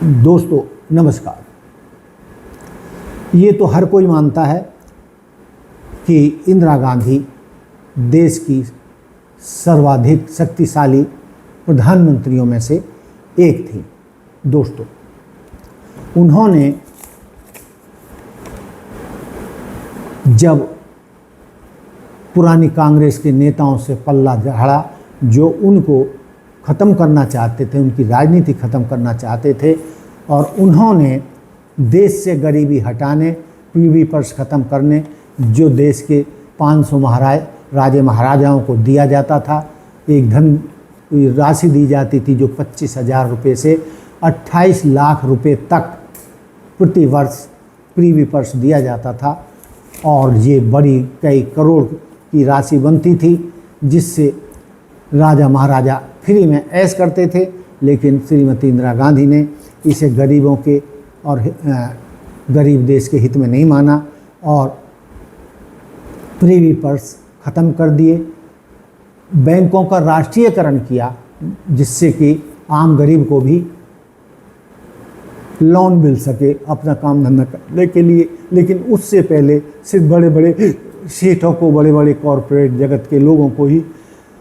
दोस्तों नमस्कार। ये तो हर कोई मानता है कि इंदिरा गांधी देश की सर्वाधिक शक्तिशाली प्रधानमंत्रियों में से एक थी। दोस्तों, उन्होंने जब पुरानी कांग्रेस के नेताओं से पल्ला झाड़ा, जो उनको ख़त्म करना चाहते थे, उनकी राजनीति ख़त्म करना चाहते थे, और उन्होंने देश से गरीबी हटाने, पीवी पर्स ख़त्म करने, जो देश के 500 राजे महाराजाओं को दिया जाता था, एक धन राशि दी जाती थी जो 25,000 रुपये से 28 लाख रुपए तक प्रति वर्ष पीवी पर्स दिया जाता था, और ये बड़ी कई करोड़ की राशि बनती थी, जिससे राजा महाराजा फ्री में ऐश करते थे। लेकिन श्रीमती इंदिरा गांधी ने इसे गरीबों के और गरीब देश के हित में नहीं माना और प्रीवी पर्स ख़त्म कर दिए। बैंकों का राष्ट्रीयकरण किया, जिससे कि आम गरीब को भी लोन मिल सके अपना काम धंधा करने के लिए। लेकिन उससे पहले सिर्फ बड़े बड़े सेठों को, बड़े बड़े कॉरपोरेट जगत के लोगों को ही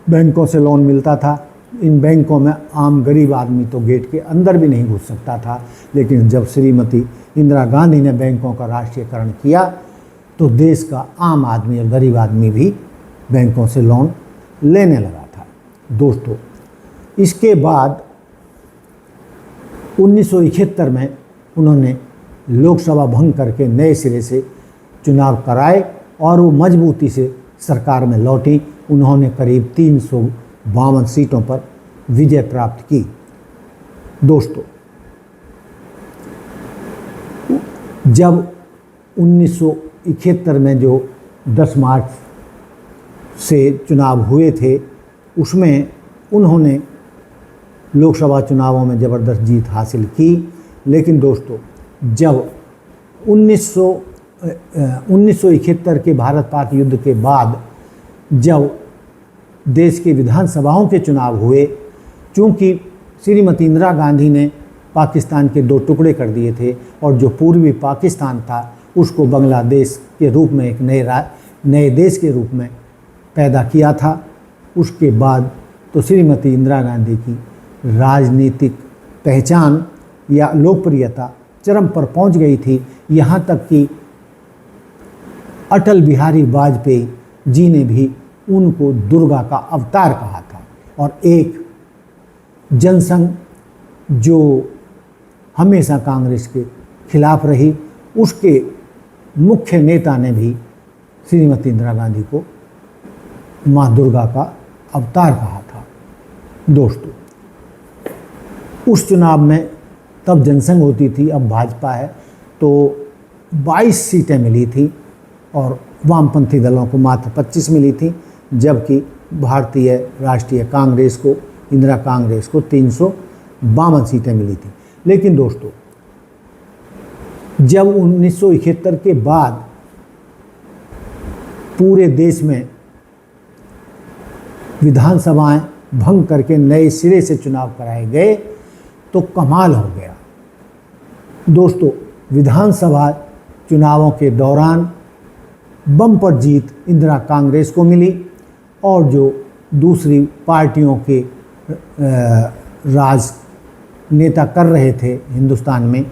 बैंकों से लोन मिलता था। इन बैंकों में आम गरीब आदमी तो गेट के अंदर भी नहीं घुस सकता था। लेकिन जब श्रीमती इंदिरा गांधी ने बैंकों का राष्ट्रीयकरण किया तो देश का आम आदमी और गरीब आदमी भी बैंकों से लोन लेने लगा था। दोस्तों, इसके बाद 1971 में उन्होंने लोकसभा भंग करके नए सिरे से चुनाव कराए और वो मजबूती से सरकार में लौटी। उन्होंने करीब 352 सीटों पर विजय प्राप्त की। दोस्तों, जब 1971 में जो 10 मार्च से चुनाव हुए थे, उसमें उन्होंने लोकसभा चुनावों में ज़बरदस्त जीत हासिल की। लेकिन दोस्तों, जब 1971 के भारत पाक युद्ध के बाद जब देश के विधानसभाओं के चुनाव हुए, चूँकि श्रीमती इंदिरा गांधी ने पाकिस्तान के 2 टुकड़े कर दिए थे और जो पूर्वी पाकिस्तान था उसको बांग्लादेश के रूप में एक नए देश के रूप में पैदा किया था। उसके बाद तो श्रीमती इंदिरा गांधी की राजनीतिक पहचान या लोकप्रियता चरम पर पहुंच गई थी। यहाँ तक कि अटल बिहारी वाजपेयी जी ने भी उनको दुर्गा का अवतार कहा था। और एक जनसंघ जो हमेशा कांग्रेस के खिलाफ रही, उसके मुख्य नेता ने भी श्रीमती इंदिरा गांधी को माँ दुर्गा का अवतार कहा था। दोस्तों, उस चुनाव में तब जनसंघ होती थी, अब भाजपा है, तो 22 सीटें मिली थी और वामपंथी दलों को मात्र 25 मिली थी, जबकि भारतीय राष्ट्रीय कांग्रेस को, इंदिरा कांग्रेस को 352 सीटें मिली थी। लेकिन दोस्तों, जब 1971 के बाद पूरे देश में विधानसभाएं भंग करके नए सिरे से चुनाव कराए गए तो कमाल हो गया। दोस्तों, विधानसभा चुनावों के दौरान बम्पर जीत इंदिरा कांग्रेस को मिली और जो दूसरी पार्टियों के राजनेता कर रहे थे हिंदुस्तान में,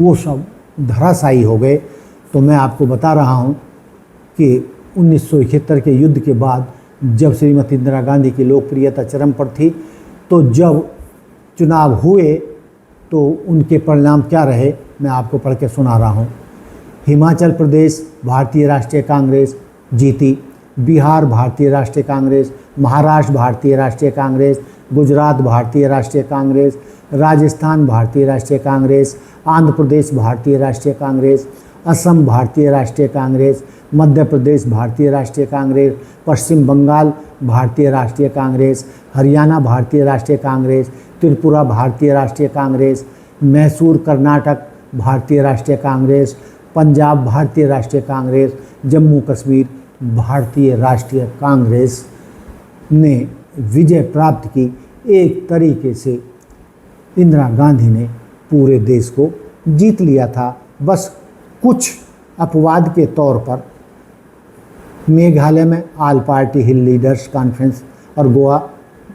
वो सब धराशायी हो गए। तो मैं आपको बता रहा हूँ कि 1971 के युद्ध के बाद जब श्रीमती इंदिरा गांधी की लोकप्रियता चरम पर थी, तो जब चुनाव हुए तो उनके परिणाम क्या रहे, मैं आपको पढ़ के सुना रहा हूँ। हिमाचल प्रदेश भारतीय राष्ट्रीय कांग्रेस जीती, बिहार भारतीय राष्ट्रीय कांग्रेस, महाराष्ट्र भारतीय राष्ट्रीय कांग्रेस, गुजरात भारतीय राष्ट्रीय कांग्रेस, राजस्थान भारतीय राष्ट्रीय कांग्रेस, आंध्र प्रदेश भारतीय राष्ट्रीय कांग्रेस, असम भारतीय राष्ट्रीय कांग्रेस, मध्य प्रदेश भारतीय राष्ट्रीय कांग्रेस, पश्चिम बंगाल भारतीय राष्ट्रीय कांग्रेस, हरियाणा भारतीय राष्ट्रीय कांग्रेस, त्रिपुरा भारतीय राष्ट्रीय कांग्रेस, मैसूर कर्नाटक भारतीय राष्ट्रीय कांग्रेस, पंजाब भारतीय राष्ट्रीय कांग्रेस, जम्मू कश्मीर भारतीय राष्ट्रीय कांग्रेस ने विजय प्राप्त की। एक तरीके से इंदिरा गांधी ने पूरे देश को जीत लिया था। बस कुछ अपवाद के तौर पर मेघालय में ऑल पार्टी हिल लीडर्स कॉन्फ्रेंस और गोवा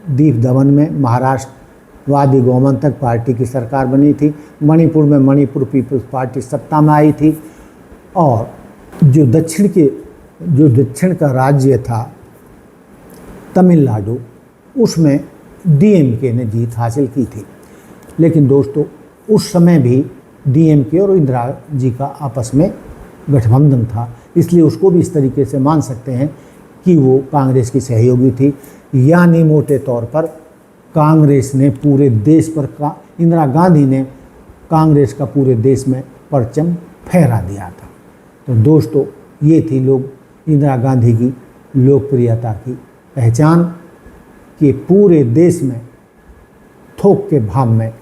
दीप दमन में महाराष्ट्रवादी गोमंतक पार्टी की सरकार बनी थी। मणिपुर में मणिपुर पीपल्स पार्टी सत्ता में आई थी। और जो दक्षिण का राज्य था तमिलनाडु, उसमें डीएमके ने जीत हासिल की थी। लेकिन दोस्तों, उस समय भी डीएमके और इंदिरा जी का आपस में गठबंधन था, इसलिए उसको भी इस तरीके से मान सकते हैं कि वो कांग्रेस की सहयोगी थी। यानी मोटे तौर पर कांग्रेस ने पूरे देश पर इंदिरा गांधी ने कांग्रेस का पूरे देश में परचम फहरा दिया था। तो दोस्तों, ये थी इंदिरा गांधी की लोकप्रियता की पहचान कि पूरे देश में थोक के भाव में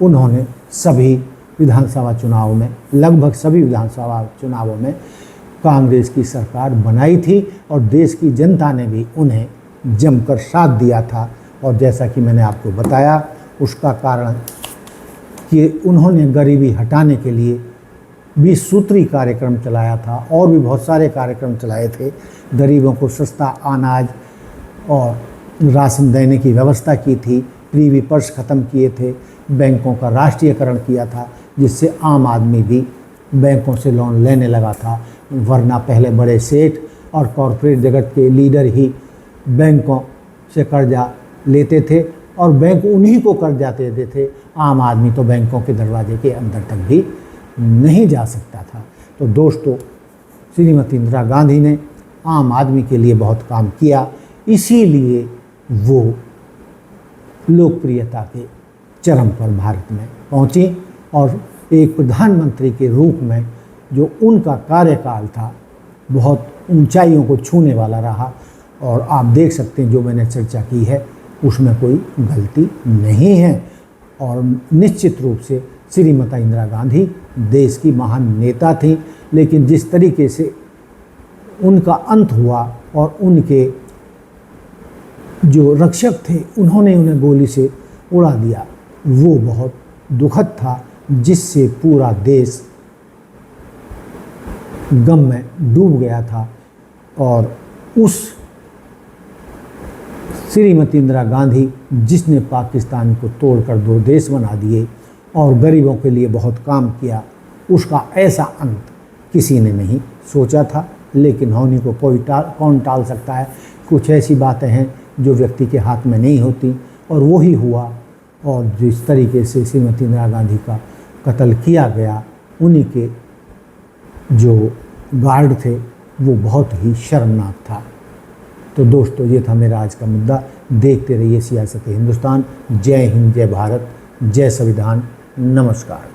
उन्होंने सभी विधानसभा चुनावों में, लगभग सभी विधानसभा चुनावों में कांग्रेस की सरकार बनाई थी और देश की जनता ने भी उन्हें जमकर साथ दिया था। और जैसा कि मैंने आपको बताया, उसका कारण कि उन्होंने गरीबी हटाने के लिए 20 सूत्री कार्यक्रम चलाया था और भी बहुत सारे कार्यक्रम चलाए थे। गरीबों को सस्ता अनाज और राशन देने की व्यवस्था की थी, प्रीवी पर्स ख़त्म किए थे, बैंकों का राष्ट्रीयकरण किया था, जिससे आम आदमी भी बैंकों से लोन लेने लगा था। वरना पहले बड़े सेठ और कॉरपोरेट जगत के लीडर ही बैंकों से कर्जा लेते थे और बैंक उन्हीं को कर्जा देते थे। आम आदमी तो बैंकों के दरवाजे के अंदर तक भी नहीं जा सकता था। तो दोस्तों, श्रीमती इंदिरा गांधी ने आम आदमी के लिए बहुत काम किया, इसीलिए वो लोकप्रियता के चरम पर भारत में पहुंची और एक प्रधानमंत्री के रूप में जो उनका कार्यकाल था बहुत ऊंचाइयों को छूने वाला रहा। और आप देख सकते हैं जो मैंने चर्चा की है उसमें कोई गलती नहीं है। और निश्चित रूप से श्रीमती इंदिरा गांधी देश की महान नेता थी, लेकिन जिस तरीके से उनका अंत हुआ और उनके जो रक्षक थे उन्होंने उन्हें गोली से उड़ा दिया, वो बहुत दुखद था, जिससे पूरा देश गम में डूब गया था। और उस श्रीमती इंदिरा गांधी जिसने पाकिस्तान को तोड़कर 2 देश बना दिए और गरीबों के लिए बहुत काम किया, उसका ऐसा अंत किसी ने नहीं सोचा था। लेकिन होने को कौन टाल सकता है। कुछ ऐसी बातें हैं जो व्यक्ति के हाथ में नहीं होती, और वो ही हुआ। और जिस तरीके से श्रीमती इंदिरा गांधी का कत्ल किया गया, उन्हीं के जो गार्ड थे वो बहुत ही शर्मनाक था। तो दोस्तों, ये था मेरा आज का मुद्दा। देखते रहिए सियासत हिंदुस्तान। जय हिंद, जय भारत, जय संविधान। नमस्कार।